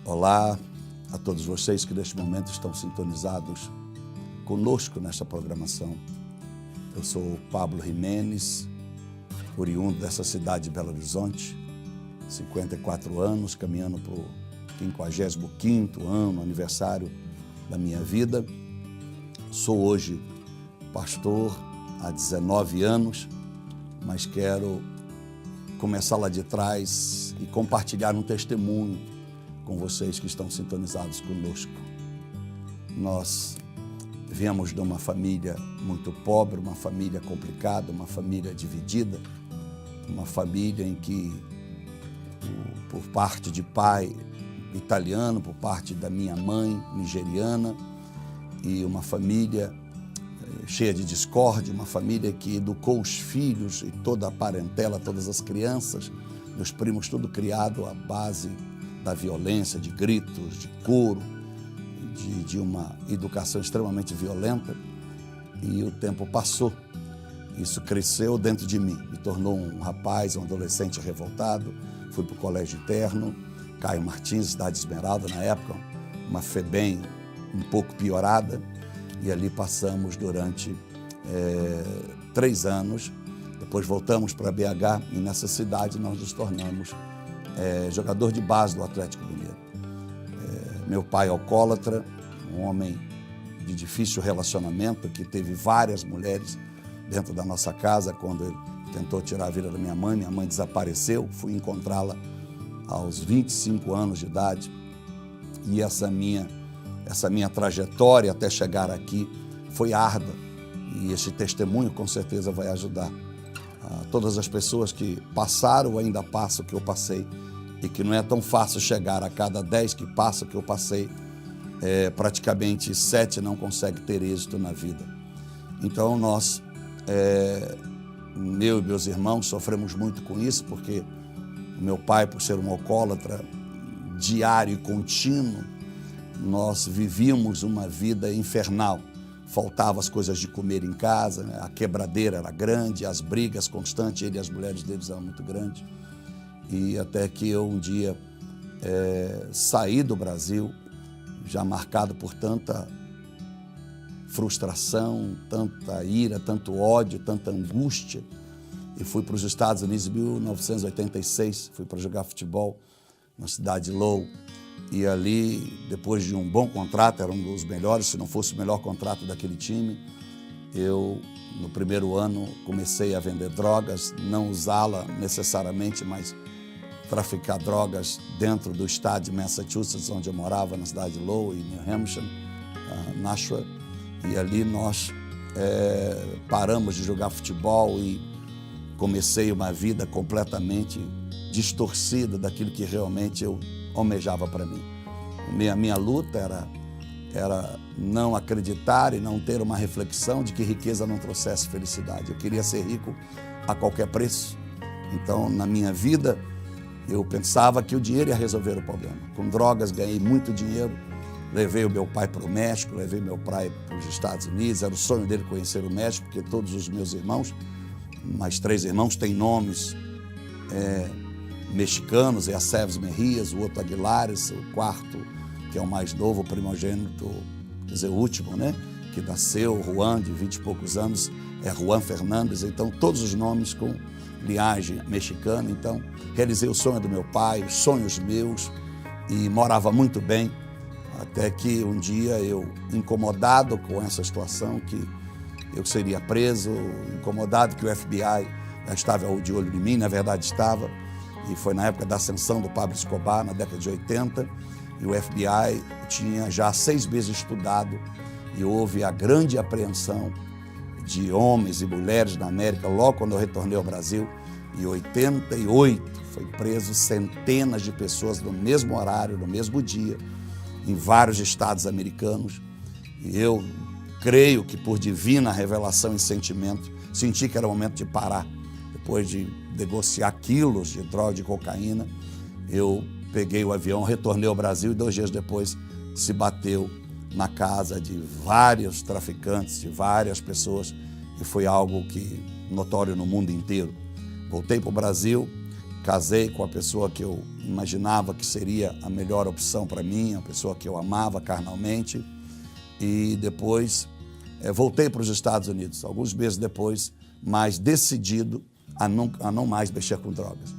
Olá a todos vocês que neste momento estão sintonizados conosco nesta programação. Eu sou o Pablo Jimenez, oriundo dessa cidade de Belo Horizonte, 54 anos, caminhando para o 55º ano, aniversário da minha vida. Sou hoje pastor há 19 anos, mas quero começar lá de trás e compartilhar um testemunho com vocês que estão sintonizados conosco. Nós viemos de uma família muito pobre, uma família complicada, uma família dividida, uma família em que, por parte de pai italiano, por parte da minha mãe nigeriana, e uma família cheia de discórdia, uma família que educou os filhos e toda a parentela, todas as crianças, meus primos, tudo criado à base da violência, de gritos, de couro, de uma educação extremamente violenta. E o tempo passou, isso cresceu dentro de mim, me tornou um rapaz, um adolescente revoltado. Fui para o colégio interno, Caio Martins, Cidade Esmeralda, na época, uma FEBEM um pouco piorada, e ali passamos durante 3 anos. Depois voltamos para BH e nessa cidade nós nos tornamos jogador de base do Atlético Mineiro. Meu pai alcoólatra, um homem de difícil relacionamento, que teve várias mulheres dentro da nossa casa. Quando ele tentou tirar a vida da minha mãe desapareceu, fui encontrá-la aos 25 anos de idade. E essa minha trajetória até chegar aqui foi árdua, e esse testemunho com certeza vai ajudar a todas as pessoas que passaram ou ainda passam o que eu passei, e que não é tão fácil chegar. A cada 10 que passam o que eu passei, praticamente 7 não conseguem ter êxito na vida. Então nós, eu e meus irmãos, sofremos muito com isso, porque o meu pai, por ser um alcoólatra diário e contínuo, nós vivíamos uma vida infernal. Faltavam as coisas de comer em casa, né? A quebradeira era grande, as brigas constantes, ele e as mulheres deles eram muito grandes. E até que eu um dia saí do Brasil, já marcado por tanta frustração, tanta ira, tanto ódio, tanta angústia, e fui para os Estados Unidos em 1986, fui para jogar futebol na cidade de Lowell. E ali, depois de um bom contrato, era um dos melhores, se não fosse o melhor contrato daquele time, eu, no primeiro ano, comecei a vender drogas, não usá-la necessariamente, mas traficar drogas dentro do estado de Massachusetts, onde eu morava, na cidade de Lowell, em New Hampshire, Nashua. E ali nós paramos de jogar futebol e comecei uma vida completamente distorcida daquilo que realmente eu almejava para mim. A minha luta era não acreditar e não ter uma reflexão de que riqueza não trouxesse felicidade. Eu queria ser rico a qualquer preço. Então, na minha vida, eu pensava que o dinheiro ia resolver o problema. Com drogas, ganhei muito dinheiro, levei o meu pai para o México, levei meu pai para os Estados Unidos. Era o sonho dele conhecer o México, porque todos os meus irmãos, mais 3 irmãos, têm nomes mexicanos, é a Seves Mejías, o outro Aguilares, o quarto, que é o mais novo, o primogênito, quer dizer, o último, né? Que nasceu, Juan, de 20 e poucos anos, é Juan Fernandes. Então, todos os nomes com linhagem mexicana. Então, realizei o sonho do meu pai, os sonhos meus, e morava muito bem, até que um dia eu, incomodado com essa situação, que eu seria preso, incomodado que o FBI já estava de olho em mim, na verdade estava, e foi na época da ascensão do Pablo Escobar, na década de 80, e o FBI tinha já 6 meses estudado, e houve a grande apreensão de homens e mulheres na América, logo quando eu retornei ao Brasil. Em 88, foi preso centenas de pessoas no mesmo horário, no mesmo dia, em vários estados americanos. E eu creio que, por divina revelação e sentimento, senti que era o momento de parar. Depois de negociar quilos de droga, de cocaína, eu peguei o avião, retornei ao Brasil, e 2 dias depois se bateu na casa de vários traficantes, de várias pessoas, e foi algo que notório no mundo inteiro. Voltei para o Brasil, casei com a pessoa que eu imaginava que seria a melhor opção para mim, a pessoa que eu amava carnalmente, e depois voltei para os Estados Unidos, alguns meses depois, mas decidido a não mais mexer com drogas.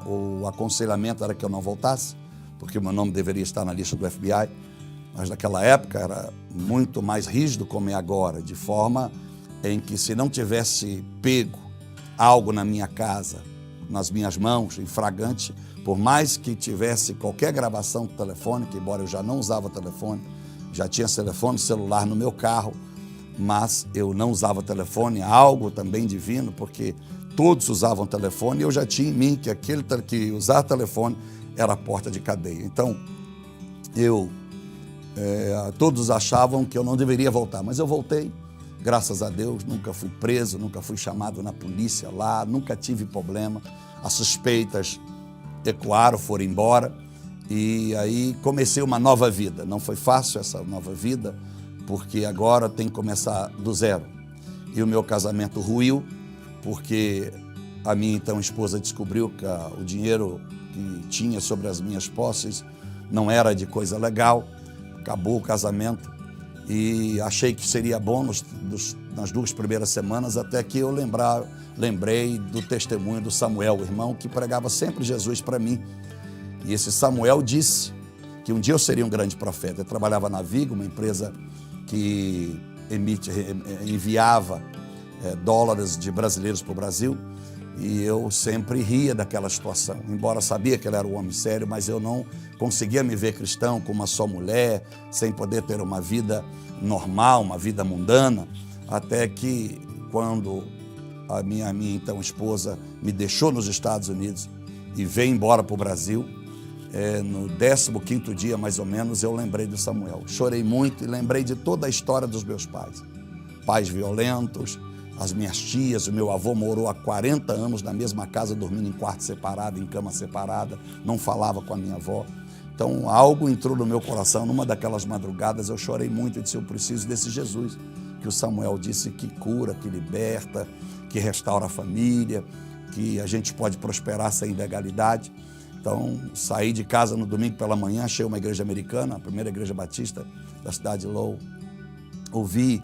O aconselhamento era que eu não voltasse, porque o meu nome deveria estar na lista do FBI, mas naquela época era muito mais rígido como é agora, de forma em que se não tivesse pego algo na minha casa, nas minhas mãos, em flagrante, por mais que tivesse qualquer gravação telefônica, embora eu já não usava telefone, já tinha telefone celular no meu carro, mas eu não usava telefone, algo também divino, porque todos usavam telefone e eu já tinha em mim que usar telefone era a porta de cadeia. Então, todos achavam que eu não deveria voltar, mas eu voltei, graças a Deus, nunca fui preso, nunca fui chamado na polícia lá, nunca tive problema, as suspeitas ecoaram, foram embora, e aí comecei uma nova vida. Não foi fácil essa nova vida, porque agora tem que começar do zero. E o meu casamento ruiu, porque a minha então esposa descobriu que o dinheiro que tinha sobre as minhas posses não era de coisa legal, acabou o casamento e achei que seria bom nas 2 primeiras semanas, até que eu lembrei do testemunho do Samuel, o irmão que pregava sempre Jesus para mim. E esse Samuel disse que um dia eu seria um grande profeta. Eu trabalhava na Vigo, uma empresa que enviava dólares de brasileiros para o Brasil, e eu sempre ria daquela situação, embora sabia que ele era um homem sério, mas eu não conseguia me ver cristão com uma só mulher, sem poder ter uma vida normal, uma vida mundana, até que quando a minha então esposa me deixou nos Estados Unidos e veio embora para o Brasil, no 15º dia mais ou menos, eu lembrei do Samuel. Chorei muito e lembrei de toda a história dos meus pais. Pais violentos, as minhas tias, o meu avô morou há 40 anos na mesma casa, dormindo em quarto separado, em cama separada, não falava com a minha avó. Então algo entrou no meu coração, numa daquelas madrugadas eu chorei muito e disse, eu preciso desse Jesus, que o Samuel disse que cura, que liberta, que restaura a família, que a gente pode prosperar sem ilegalidade. Então saí de casa no domingo pela manhã, achei uma igreja americana, a primeira igreja batista da cidade de Lowell, ouvi.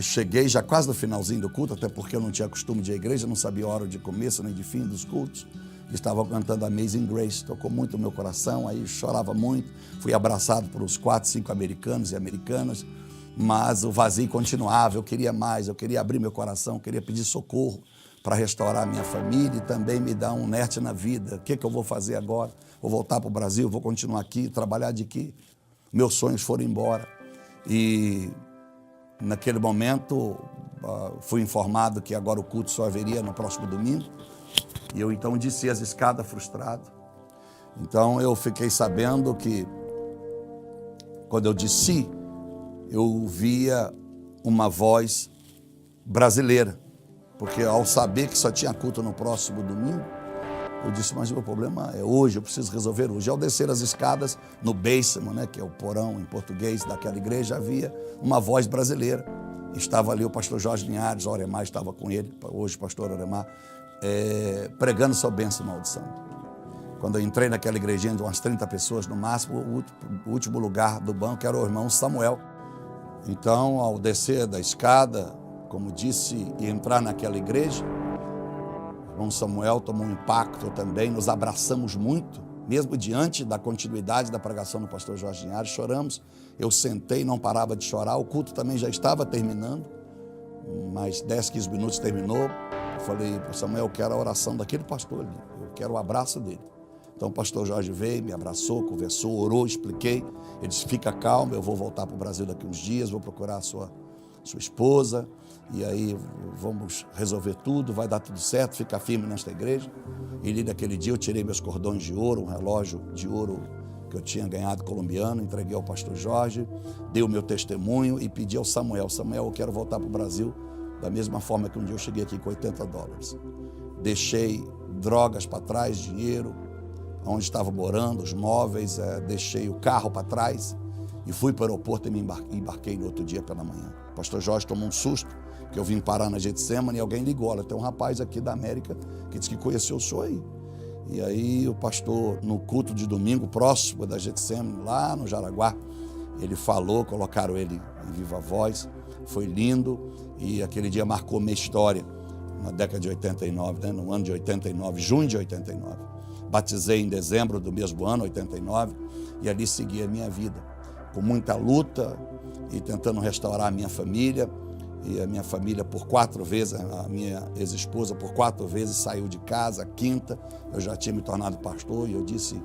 Cheguei já quase no finalzinho do culto, até porque eu não tinha costume de ir à igreja, não sabia a hora de começo nem de fim dos cultos. Estava cantando Amazing Grace, tocou muito no meu coração, aí chorava muito. Fui abraçado por uns 4, 5 americanos e americanas, mas o vazio continuava, eu queria mais, eu queria abrir meu coração, queria pedir socorro para restaurar a minha família e também me dar um norte na vida. O que eu vou fazer agora? Vou voltar para o Brasil, vou continuar aqui, trabalhar de aqui? Meus sonhos foram embora e naquele momento, fui informado que agora o culto só haveria no próximo domingo. E eu então desci as escadas frustrado. Então eu fiquei sabendo que, quando eu desci, eu via uma voz brasileira. Porque ao saber que só tinha culto no próximo domingo, eu disse, mas o meu problema é hoje, eu preciso resolver hoje. Ao descer as escadas, no basement, que é o porão em português daquela igreja, havia uma voz brasileira. Estava ali o pastor Jorge Linhares, o Oremar estava com ele, hoje o pastor Oremar, pregando sobre bênção e maldição. Quando eu entrei naquela igrejinha de umas 30 pessoas no máximo, o último lugar do banco era o irmão Samuel. Então, ao descer da escada, como disse, e entrar naquela igreja, o irmão Samuel tomou um impacto também, nos abraçamos muito, mesmo diante da continuidade da pregação do pastor Jorge Linhares, choramos. Eu sentei, não parava de chorar, o culto também já estava terminando, mas 10, 15 minutos terminou. Eu falei, Samuel, eu quero a oração daquele pastor ali, eu quero o abraço dele. Então o pastor Jorge veio, me abraçou, conversou, orou, expliquei. Ele disse, fica calmo, eu vou voltar para o Brasil daqui uns dias, vou procurar a sua esposa, e aí vamos resolver tudo, vai dar tudo certo, fica firme nesta igreja. E naquele dia eu tirei meus cordões de ouro, um relógio de ouro que eu tinha ganhado colombiano, entreguei ao pastor Jorge, dei o meu testemunho e pedi ao Samuel, eu quero voltar para o Brasil da mesma forma que um dia eu cheguei aqui com $80. Deixei drogas para trás, dinheiro, onde estava morando, os móveis, deixei o carro para trás e fui para o aeroporto e me embarquei no outro dia pela manhã. O pastor Jorge tomou um susto, porque eu vim parar na Getsemane e alguém ligou, olha, tem um rapaz aqui da América que disse que conheceu o senhor aí. E aí o pastor, no culto de domingo, próximo da Getsemane, lá no Jaraguá, ele falou, colocaram ele em viva voz, foi lindo, e aquele dia marcou minha história, na década de 89, né? No ano de 89, junho de 89. Batizei em dezembro do mesmo ano, 89, e ali segui a minha vida, com muita luta e tentando restaurar a minha família. E a minha família por 4 vezes, a minha ex-esposa por 4 vezes saiu de casa, a quinta, eu já tinha me tornado pastor e eu disse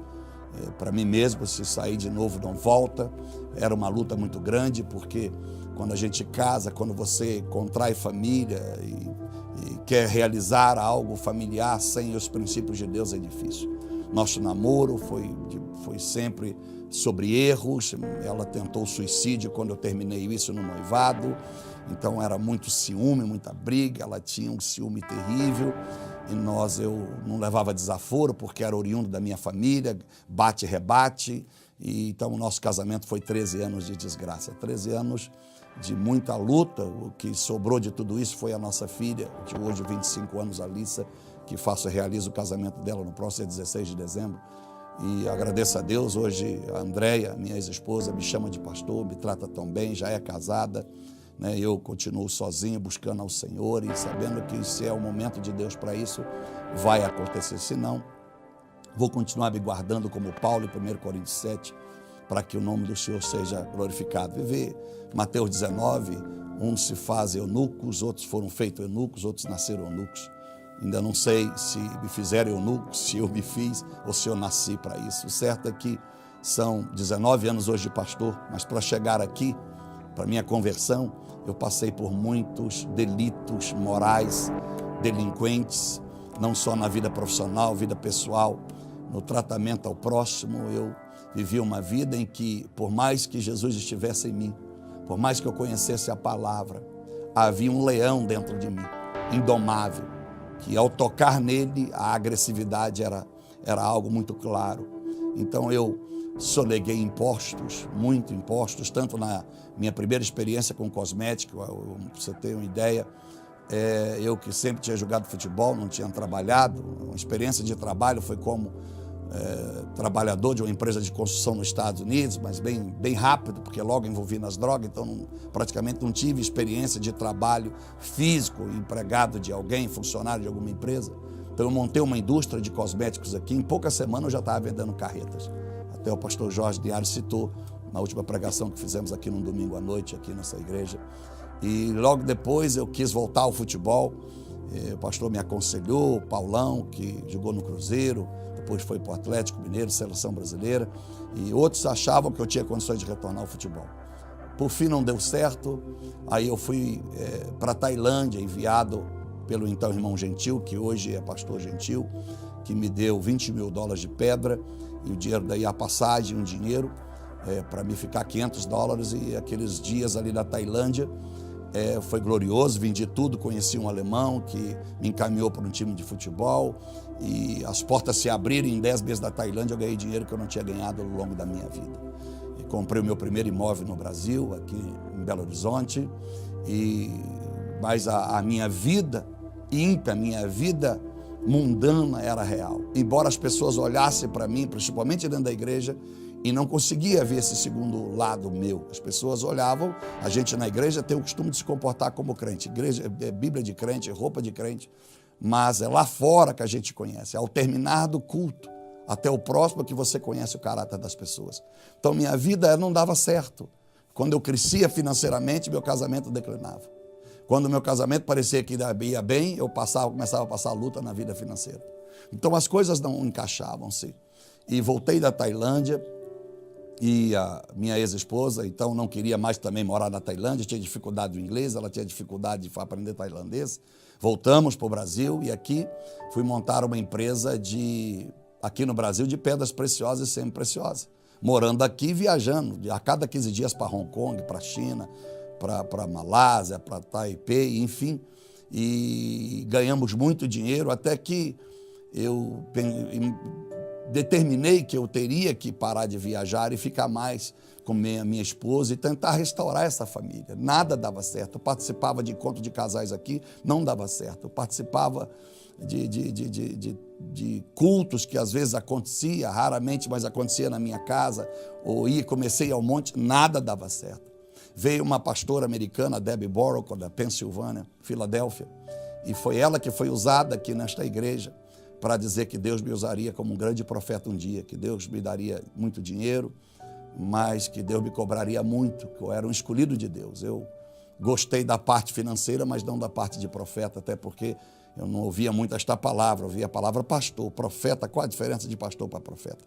para mim mesmo, se sair de novo não volta. Era uma luta muito grande, porque quando a gente casa, quando você contrai família e quer realizar algo familiar sem os princípios de Deus, é difícil. Nosso namoro foi sempre sobre erros. Ela tentou suicídio quando eu terminei isso no noivado, então era muito ciúme, muita briga, ela tinha um ciúme terrível, e eu não levava desaforo, porque era oriundo da minha família, bate e rebate, e então o nosso casamento foi 13 anos de desgraça, 13 anos de muita luta. O que sobrou de tudo isso foi a nossa filha, de hoje 25 anos, Alissa, que realizo o casamento dela no próximo dia 16 de dezembro. E agradeço a Deus, hoje a Andréia, minha ex-esposa, me chama de pastor, me trata tão bem, já é casada, né? Eu continuo sozinho, buscando ao Senhor e sabendo que se é o momento de Deus para isso, vai acontecer. Se não, vou continuar me guardando como Paulo em 1 Coríntios 7, para que o nome do Senhor seja glorificado. Viver Mateus 19, uns se fazem eunucos, outros foram feitos eunucos, outros nasceram eunucos. Ainda não sei se me fizeram eunuco, se eu me fiz ou se eu nasci para isso. O certo é que são 19 anos hoje de pastor, mas para chegar aqui, para minha conversão, eu passei por muitos delitos morais, delinquentes, não só na vida profissional, vida pessoal, no tratamento ao próximo. Eu vivi uma vida em que, por mais que Jesus estivesse em mim, por mais que eu conhecesse a palavra, havia um leão dentro de mim, indomável, que ao tocar nele, a agressividade era algo muito claro. Então eu soneguei impostos, muito impostos, tanto na minha primeira experiência com cosmético, pra você ter uma ideia, eu que sempre tinha jogado futebol, não tinha trabalhado, uma experiência de trabalho foi como trabalhador de uma empresa de construção nos Estados Unidos, mas bem rápido, porque logo envolvi nas drogas, então praticamente não tive experiência de trabalho físico, empregado de alguém, funcionário de alguma empresa. Então eu montei uma indústria de cosméticos aqui, em poucas semanas eu já estava vendendo carretas. Até o pastor Jorge Diário citou na última pregação que fizemos aqui num domingo à noite, aqui nessa igreja. E logo depois eu quis voltar ao futebol, o pastor me aconselhou, o Paulão, que jogou no Cruzeiro, depois foi para o Atlético Mineiro, seleção brasileira, e outros achavam que eu tinha condições de retornar ao futebol. Por fim não deu certo, aí eu fui para a Tailândia, enviado pelo então irmão Gentil, que hoje é pastor Gentil, que me deu $20 mil de pedra, e o dinheiro daí, a passagem, um dinheiro, para me ficar $500, e aqueles dias ali na Tailândia, foi glorioso, vendi tudo, conheci um alemão que me encaminhou para um time de futebol, e as portas se abriram. Em 10 meses da Tailândia eu ganhei dinheiro que eu não tinha ganhado ao longo da minha vida. E comprei o meu primeiro imóvel no Brasil, aqui em Belo Horizonte, mas a minha vida ímpia, a minha vida mundana era real. Embora as pessoas olhassem para mim, principalmente dentro da igreja, e não conseguia ver esse segundo lado meu. As pessoas olhavam, a gente na igreja tem o costume de se comportar como crente. Igreja é Bíblia de crente, é roupa de crente, mas é lá fora que a gente conhece. Ao terminar do culto, até o próximo, que você conhece o caráter das pessoas. Então minha vida não dava certo. Quando eu crescia financeiramente, meu casamento declinava. Quando meu casamento parecia que ia bem, eu começava a passar luta na vida financeira. Então as coisas não encaixavam-se. E voltei da Tailândia, e a minha ex-esposa, então, não queria mais também morar na Tailândia, tinha dificuldade do inglês, ela tinha dificuldade de aprender tailandês. Voltamos para o Brasil e aqui fui montar uma empresa aqui no Brasil de pedras preciosas e semi-preciosas. Morando aqui e viajando, a cada 15 dias para Hong Kong, para a China, para Malásia, para Taipei, enfim. E ganhamos muito dinheiro, até que eu determinei que eu teria que parar de viajar e ficar mais com minha esposa e tentar restaurar essa família. Nada dava certo. Eu participava de encontro de casais aqui, não dava certo. Eu participava de cultos que às vezes acontecia, raramente, mas acontecia na minha casa, ou comecei ao monte, nada dava certo. Veio uma pastora americana, Debbie Borrow, da Pensilvânia, Filadélfia, e foi ela que foi usada aqui nesta igreja para dizer que Deus me usaria como um grande profeta um dia, que Deus me daria muito dinheiro, mas que Deus me cobraria muito, que eu era um escolhido de Deus. Eu gostei da parte financeira, mas não da parte de profeta, até porque eu não ouvia muito esta palavra, eu ouvia a palavra pastor, profeta. Qual a diferença de pastor para profeta?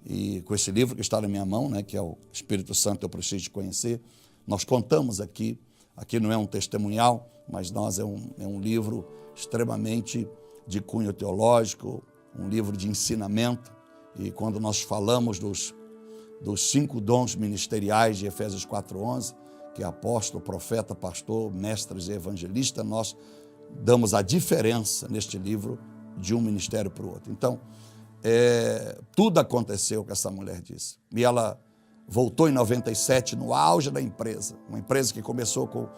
E com esse livro que está na minha mão, né, que é o Espírito Santo, eu preciso te conhecer, nós contamos aqui não é um testemunhal, mas é um livro extremamente de cunho teológico, um livro de ensinamento, e quando nós falamos dos 5 dons ministeriais de Efésios 4:11, que é apóstolo, profeta, pastor, mestres e evangelista, nós damos a diferença neste livro de um ministério para o outro. Então, tudo aconteceu que essa mulher disse. E ela voltou em 97, no auge da empresa, uma empresa que começou com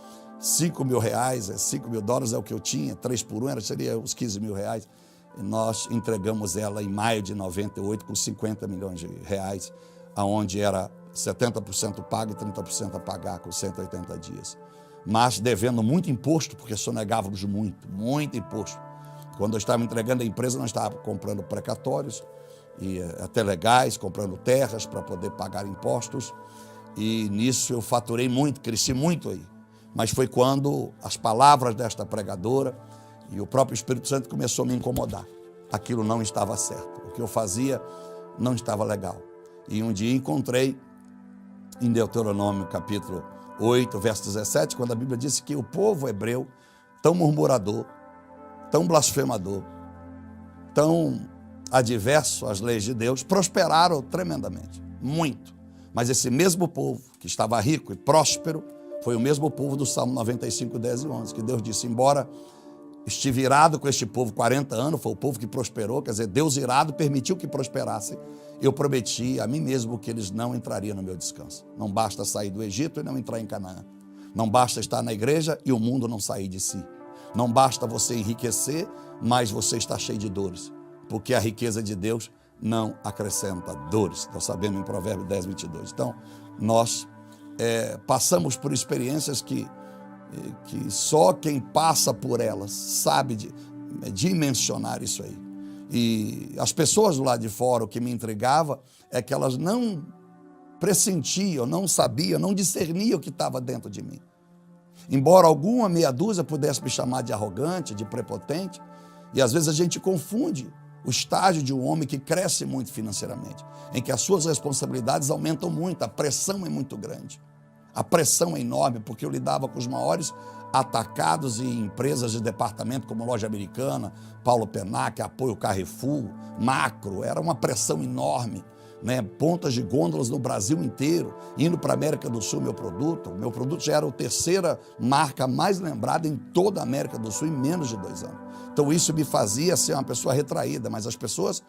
$5 mil, $5.000 é o que eu tinha, 3 por 1, seria uns $15 mil. E nós entregamos ela em maio de 98 com $50 milhões, onde era 70% pago e 30% a pagar com 180 dias. Mas devendo muito imposto, porque sonegávamos muito imposto. Quando eu estava entregando a empresa, nós estávamos comprando precatórios, e até legais, comprando terras para poder pagar impostos, e nisso eu faturei muito, cresci muito aí. Mas foi quando as palavras desta pregadora e o próprio Espírito Santo começou a me incomodar. Aquilo não estava certo, o que eu fazia não estava legal. E um dia encontrei em Deuteronômio capítulo 8, verso 17, quando a Bíblia disse que o povo hebreu, tão murmurador, tão blasfemador, tão adverso às leis de Deus, prosperaram tremendamente, muito. Mas esse mesmo povo, que estava rico e próspero, foi o mesmo povo do Salmo 95, 10 e 11, que Deus disse, embora estive irado com este povo 40 anos, foi o povo que prosperou, quer dizer, Deus irado permitiu que prosperasse, eu prometi a mim mesmo que eles não entrariam no meu descanso. Não basta sair do Egito e não entrar em Canaã. Não basta estar na igreja e o mundo não sair de si. Não basta você enriquecer, mas você está cheio de dores, porque a riqueza de Deus não acrescenta dores. Nós sabemos em Provérbios 10, 22. Então, nós passamos por experiências que só quem passa por elas sabe dimensionar isso aí. E as pessoas do lado de fora, o que me intrigava é que elas não pressentiam, não sabiam, não discerniam o que estava dentro de mim. Embora alguma meia dúzia pudesse me chamar de arrogante, de prepotente, e às vezes a gente confunde o estágio de um homem que cresce muito financeiramente, em que as suas responsabilidades aumentam muito, a pressão é muito grande. A pressão é enorme, porque eu lidava com os maiores atacados e empresas de departamento, como Loja Americana, Paulo Penac, Apoio Carrefour, Macro, era uma pressão enorme, né? Pontas de gôndolas no Brasil inteiro, indo para a América do Sul, meu produto já era a 3ª marca mais lembrada em toda a América do Sul em menos de 2 anos. Então isso me fazia ser uma pessoa retraída, mas as pessoas,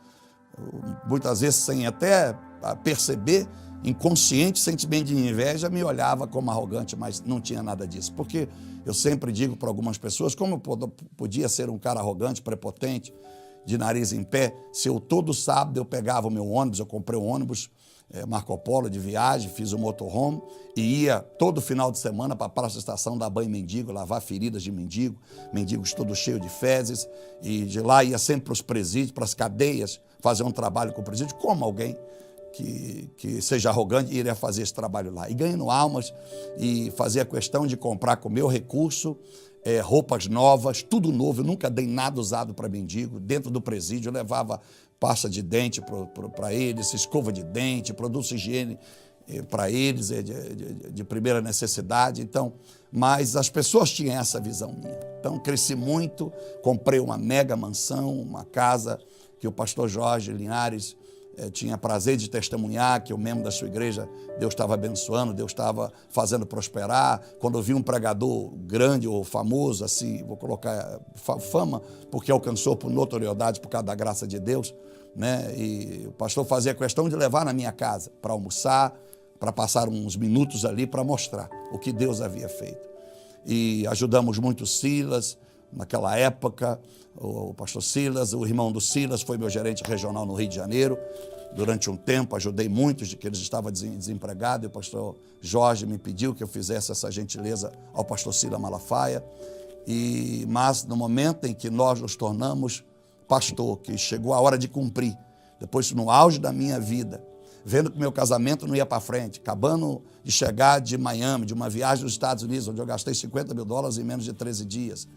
muitas vezes sem até perceber, inconsciente, sentimento de inveja, me olhava como arrogante, mas não tinha nada disso. Porque eu sempre digo para algumas pessoas, como eu podia ser um cara arrogante, prepotente, de nariz em pé, se eu todo sábado eu pegava o meu ônibus, eu comprei um ônibus Marco Polo de viagem, fiz um motorhome e ia todo final de semana para a praça da estação dar banho em mendigo, lavar feridas de mendigo, mendigos todos cheios de fezes, e de lá ia sempre para os presídios, para as cadeias, fazer um trabalho com o presídio, como alguém que seja arrogante iria fazer esse trabalho lá. E ganhando almas e fazia questão de comprar com o meu recurso roupas novas, tudo novo. Eu nunca dei nada usado para mendigo. Dentro do presídio eu levava pasta de dente para eles, escova de dente, produtos de higiene para eles, de primeira necessidade. Então, mas as pessoas tinham essa visão minha. Então cresci muito, comprei uma mega mansão, uma casa que o pastor Jorge Linhares tinha prazer de testemunhar, que o membro da sua igreja, Deus estava abençoando, Deus estava fazendo prosperar. Quando eu vi um pregador grande ou famoso, assim, vou colocar fama, porque alcançou por notoriedade, por causa da graça de Deus, né? E o pastor fazia questão de levar na minha casa para almoçar, para passar uns minutos ali para mostrar o que Deus havia feito. E ajudamos muito o Silas, naquela época, o pastor Silas, o irmão do Silas foi meu gerente regional no Rio de Janeiro. Durante um tempo ajudei muitos de que eles estavam desempregados, e o pastor Jorge me pediu que eu fizesse essa gentileza ao pastor Silas Malafaia. Mas no momento em que nós nos tornamos pastor, que chegou a hora de cumprir, depois no auge da minha vida, vendo que meu casamento não ia para frente, acabando de chegar de Miami, de uma viagem dos Estados Unidos, onde eu gastei $50 mil em menos de 13 dias,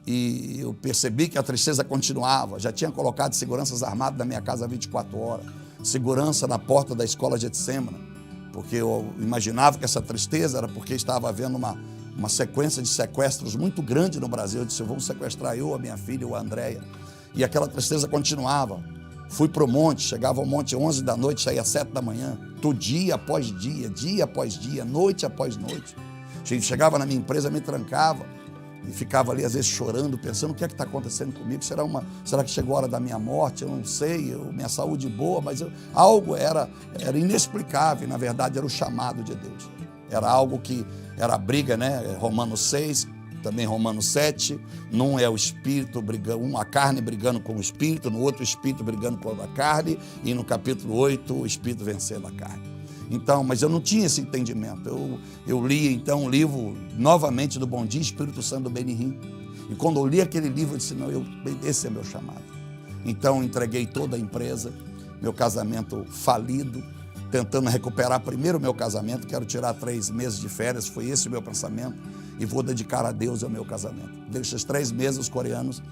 e eu percebi que a tristeza continuava. Já tinha colocado seguranças armadas na minha casa 24 horas, segurança na porta da escola Getsemane, porque eu imaginava que essa tristeza era porque estava havendo uma sequência de sequestros muito grande no Brasil. Eu disse, vão sequestrar eu, a minha filha ou a Andréia. E aquela tristeza continuava. Fui para o monte, chegava ao monte 11 da noite, saía 7 da manhã, todo dia após dia, dia após dia, noite após noite. Chegava na minha empresa, me trancava e ficava ali às vezes chorando, pensando o que é que está acontecendo comigo, será que chegou a hora da minha morte? Eu não sei, minha saúde boa, mas algo era inexplicável, e na verdade era o chamado de Deus. Era algo que era a briga, né? Romanos 6, também Romanos 7, num é o espírito brigando, a carne brigando com o espírito, no outro o espírito brigando com a carne, e no capítulo 8 o espírito vencendo a carne. Então, mas eu não tinha esse entendimento. Eu li então um livro novamente do Bom Dia Espírito Santo do Benihim, e quando eu li aquele livro eu disse, não, esse é meu chamado. Então entreguei toda a empresa, meu casamento falido, tentando recuperar primeiro o meu casamento, quero tirar 3 meses de férias, foi esse o meu pensamento, e vou dedicar a Deus ao meu casamento. Desses 3 meses, os coreanos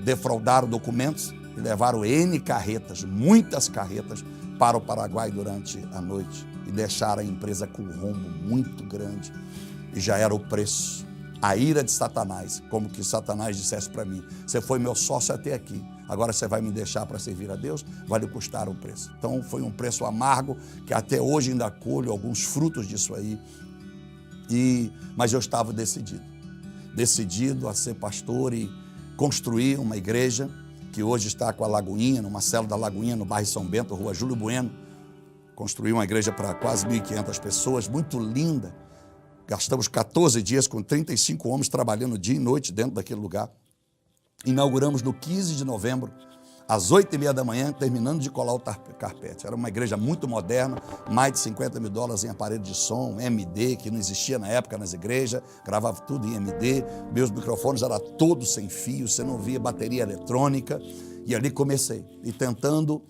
defraudaram documentos e levaram N carretas, muitas carretas, para o Paraguai durante a noite, e deixaram a empresa com um rombo muito grande, e já era o preço, a ira de Satanás, como que Satanás dissesse para mim, você foi meu sócio até aqui, agora você vai me deixar para servir a Deus, vai lhe custar um preço. Então foi um preço amargo, que até hoje ainda colho alguns frutos disso aí, mas eu estava decidido a ser pastor e construir uma igreja, que hoje está com a Lagoinha, numa célula da Lagoinha, no bairro São Bento, rua Júlio Bueno. Construí uma igreja para quase 1.500 pessoas, muito linda. Gastamos 14 dias com 35 homens trabalhando dia e noite dentro daquele lugar. Inauguramos no 15 de novembro, às 8h30 da manhã, terminando de colar o carpete. Era uma igreja muito moderna, mais de $50 mil em aparelho de som, MD, que não existia na época nas igrejas, gravava tudo em MD, meus microfones eram todos sem fio, você não via bateria eletrônica, e ali comecei, e tentando,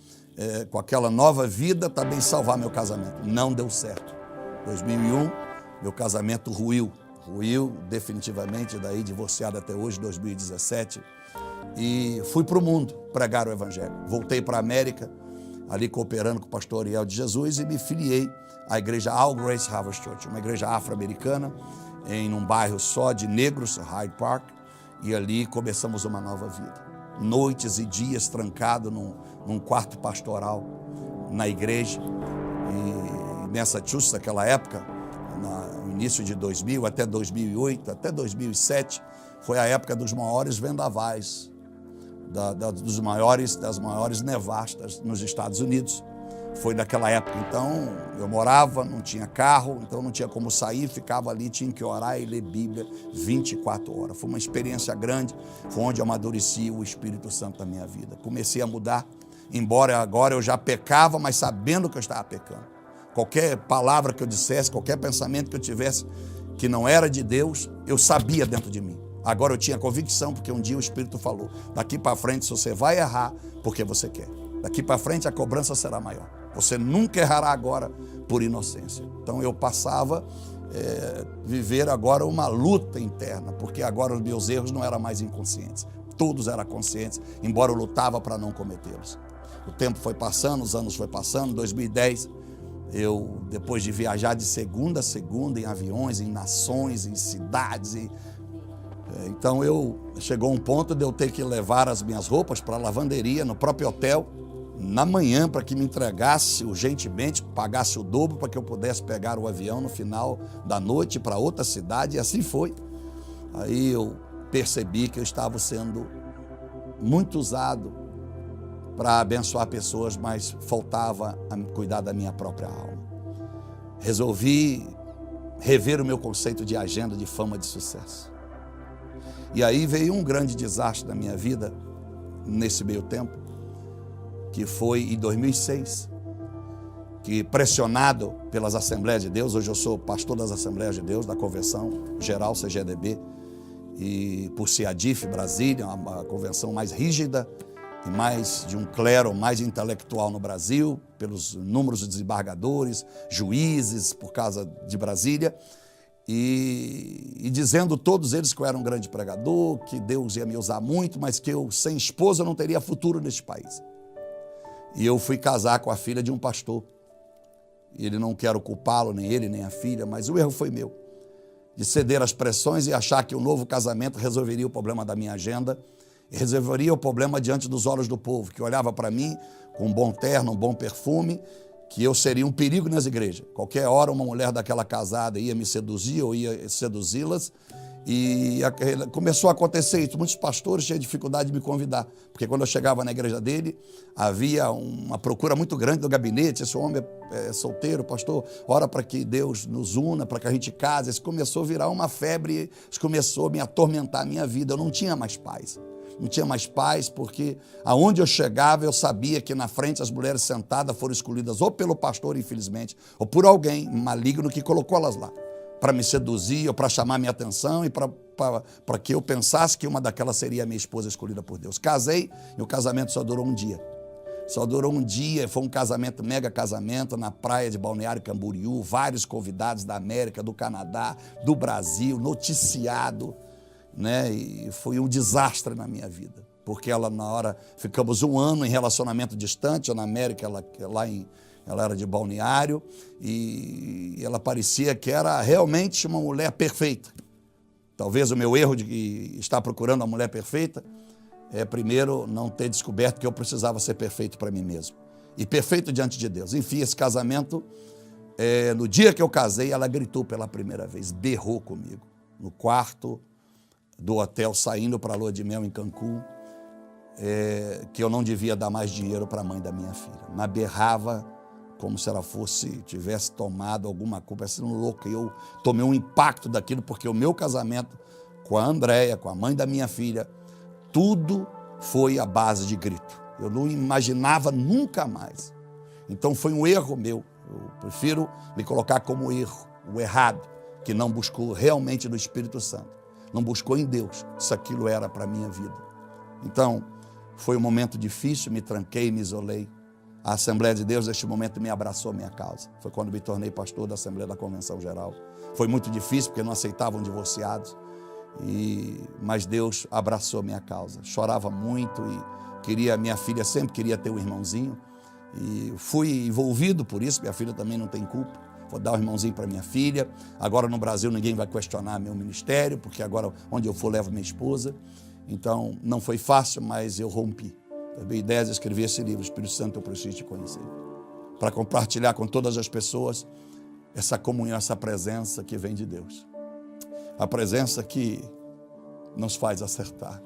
com aquela nova vida, também salvar meu casamento. Não deu certo. 2001, meu casamento ruiu definitivamente, daí divorciado até hoje, 2017, e fui para o mundo pregar o Evangelho. Voltei para a América, ali cooperando com o pastor Ariel de Jesus, e me filiei à igreja All Grace Harvest Church, uma igreja afro-americana, em um bairro só de negros, Hyde Park, e ali começamos uma nova vida. Noites e dias trancado num quarto pastoral na igreja, e Massachusetts, naquela época, no início de 2000 até 2008, até 2007, foi a época dos maiores vendavais, das maiores nevastas nos Estados Unidos. Foi naquela época. Então, eu morava, não tinha carro, então não tinha como sair, ficava ali, tinha que orar e ler Bíblia 24 horas. Foi uma experiência grande, foi onde eu amadureci o Espírito Santo na minha vida. Comecei a mudar, embora agora eu já pecava, mas sabendo que eu estava pecando. Qualquer palavra que eu dissesse, qualquer pensamento que eu tivesse que não era de Deus, eu sabia dentro de mim. Agora eu tinha convicção, porque um dia o Espírito falou, daqui para frente você vai errar porque você quer. Daqui para frente a cobrança será maior. Você nunca errará agora por inocência. Então eu passava a viver agora uma luta interna, porque agora os meus erros não eram mais inconscientes. Todos eram conscientes, embora eu lutava para não cometê-los. O tempo foi passando, os anos foi passando. Em 2010, eu, depois de viajar de segunda a segunda em aviões, em nações, em cidades, então chegou um ponto de eu ter que levar as minhas roupas para a lavanderia no próprio hotel, na manhã, para que me entregasse urgentemente, pagasse o dobro para que eu pudesse pegar o avião no final da noite para outra cidade, e assim foi. Aí eu percebi que eu estava sendo muito usado para abençoar pessoas, mas faltava cuidar da minha própria alma. Resolvi rever o meu conceito de agenda de fama de sucesso. E aí veio um grande desastre na minha vida, nesse meio tempo, que foi em 2006, que pressionado pelas Assembleias de Deus, hoje eu sou pastor das Assembleias de Deus, da Convenção Geral CGDB, e por ser a DIF Brasília, uma convenção mais rígida, e mais de um clero mais intelectual no Brasil, pelos números de desembargadores, juízes, por causa de Brasília, e dizendo todos eles que eu era um grande pregador, que Deus ia me usar muito, mas que eu, sem esposa, não teria futuro neste país. E eu fui casar com a filha de um pastor. E ele, não quero culpá-lo, nem ele, nem a filha, mas o erro foi meu, de ceder às pressões e achar que o novo casamento resolveria o problema da minha agenda, e resolveria o problema diante dos olhos do povo, que olhava para mim com um bom terno, um bom perfume, que eu seria um perigo nas igrejas. Qualquer hora uma mulher daquela casada ia me seduzir ou ia seduzi-las, e começou a acontecer isso. Muitos pastores tinham dificuldade de me convidar, porque quando eu chegava na igreja dele, havia uma procura muito grande do gabinete. Esse homem é solteiro, pastor, ora para que Deus nos una, para que a gente case. Isso começou a virar uma febre, isso começou a me atormentar a minha vida. Eu não tinha mais paz. Não tinha mais paz, porque aonde eu chegava, eu sabia que na frente as mulheres sentadas foram escolhidas ou pelo pastor, infelizmente, ou por alguém maligno que colocou elas lá, para me seduzir ou para chamar minha atenção e para que eu pensasse que uma daquelas seria a minha esposa escolhida por Deus. Casei e o casamento só durou um dia. Só durou um dia, foi um casamento, mega casamento, na praia de Balneário Camboriú, vários convidados da América, do Canadá, do Brasil, noticiado, né? E foi um desastre na minha vida, porque ela, na hora, ficamos um ano em relacionamento distante, eu na América, ela era de Balneário, e ela parecia que era realmente uma mulher perfeita. Talvez o meu erro de estar procurando a mulher perfeita é, primeiro, não ter descoberto que eu precisava ser perfeito para mim mesmo, e perfeito diante de Deus. Enfim, esse casamento, no dia que eu casei, ela gritou pela primeira vez, berrou comigo, no quarto do hotel, saindo para a lua de mel em Cancún, que eu não devia dar mais dinheiro para a mãe da minha filha. Mas berrava como se ela tivesse tomado alguma culpa, sendo louca. E eu tomei um impacto daquilo, porque o meu casamento com a Andréia, com a mãe da minha filha, tudo foi à base de grito. Eu não imaginava nunca mais. Então foi um erro meu. Eu prefiro me colocar como erro, o errado, que não buscou realmente no Espírito Santo. Não buscou em Deus se aquilo era para a minha vida. Então, foi um momento difícil, me tranquei, me isolei. A Assembleia de Deus, neste momento, me abraçou a minha causa. Foi quando me tornei pastor da Assembleia da Convenção Geral. Foi muito difícil, porque não aceitavam divorciados, mas Deus abraçou a minha causa. Chorava muito e minha filha sempre queria ter um irmãozinho. E fui envolvido por isso, minha filha também não tem culpa. Vou dar um irmãozinho para minha filha. Agora no Brasil ninguém vai questionar meu ministério, porque agora onde eu for levo minha esposa. Então não foi fácil, mas eu rompi. Em 2010 eu escrevi esse livro, Espírito Santo, eu preciso te conhecer. Para compartilhar com todas as pessoas essa comunhão, essa presença que vem de Deus. A presença que nos faz acertar.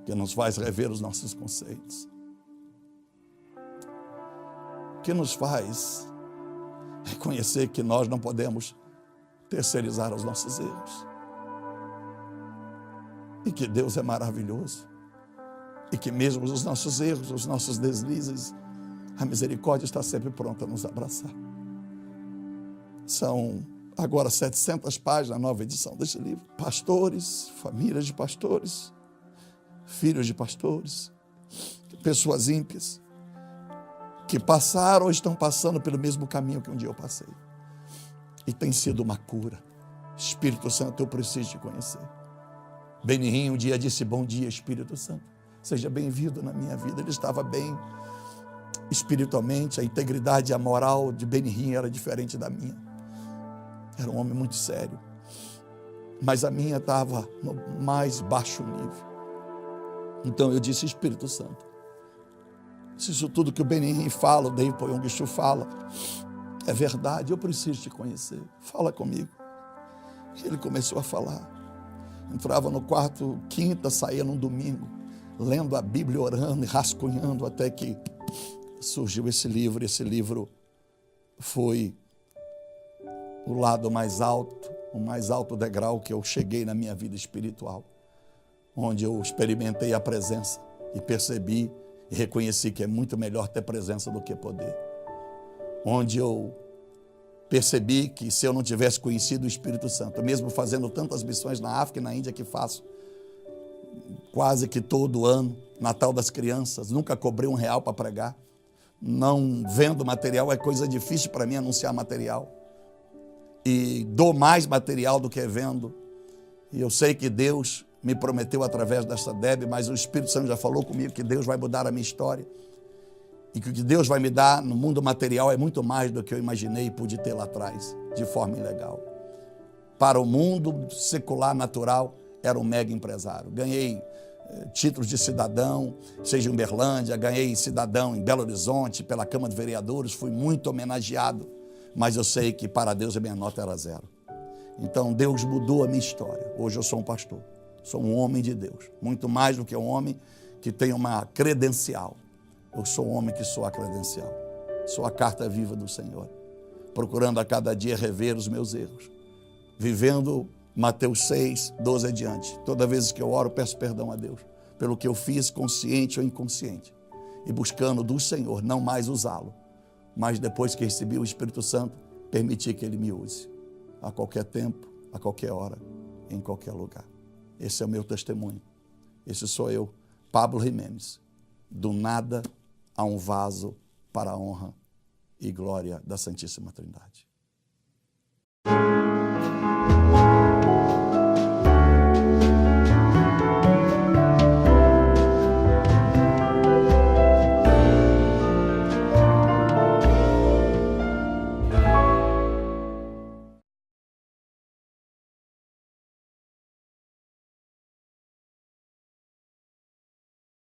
Que nos faz rever os nossos conceitos. Que nos faz reconhecer que nós não podemos terceirizar os nossos erros. E que Deus é maravilhoso. E que mesmo os nossos erros, os nossos deslizes, a misericórdia está sempre pronta a nos abraçar. São agora 700 páginas, nova edição deste livro. Pastores, famílias de pastores, filhos de pastores, pessoas ímpias, que passaram ou estão passando pelo mesmo caminho que um dia eu passei. E tem sido uma cura. Espírito Santo, eu preciso te conhecer. Benihim um dia disse, bom dia, Espírito Santo. Seja bem-vindo na minha vida. Ele estava bem espiritualmente, a integridade e a moral de Benihim era diferente da minha. Era um homem muito sério. Mas a minha estava no mais baixo nível. Então eu disse, Espírito Santo, se isso tudo que o Benihim fala, o Dave Poyongishu fala, é verdade, eu preciso te conhecer. Fala comigo. Ele começou a falar. Entrava no quarto quinta, saía num domingo. lendo a Bíblia, orando e rascunhando, até que surgiu esse livro. Esse livro foi o lado mais alto, o mais alto degrau que eu cheguei na minha vida espiritual, onde eu experimentei a presença e percebi e reconheci que é muito melhor ter presença do que poder. Onde eu percebi que se eu não tivesse conhecido o Espírito Santo, mesmo fazendo tantas missões na África e na Índia que faço, quase que todo ano, Natal das Crianças, nunca cobrei R$1 para pregar, não vendo material, é coisa difícil para mim anunciar material, e dou mais material do que vendo, e eu sei que Deus me prometeu através dessa Deb, mas o Espírito Santo já falou comigo que Deus vai mudar a minha história, e que o que Deus vai me dar no mundo material é muito mais do que eu imaginei e pude ter lá atrás, de forma ilegal. Para o mundo secular, natural, era um mega empresário. Ganhei títulos de cidadão, seja em Uberlândia, ganhei cidadão em Belo Horizonte, pela Câmara de Vereadores, fui muito homenageado, mas eu sei que para Deus a minha nota era 0. Então Deus mudou a minha história. Hoje eu sou um pastor, sou um homem de Deus, muito mais do que um homem que tem uma credencial. Eu sou um homem que sou a credencial, sou a carta viva do Senhor, procurando a cada dia rever os meus erros, vivendo Mateus 6, 12 adiante. Toda vez que eu oro, peço perdão a Deus pelo que eu fiz, consciente ou inconsciente, e buscando do Senhor não mais usá-lo, mas depois que recebi o Espírito Santo, permitir que Ele me use, a qualquer tempo, a qualquer hora, em qualquer lugar. Esse é o meu testemunho. Esse sou eu, Pablo Jimenez, do nada a um vaso para a honra e glória da Santíssima Trindade.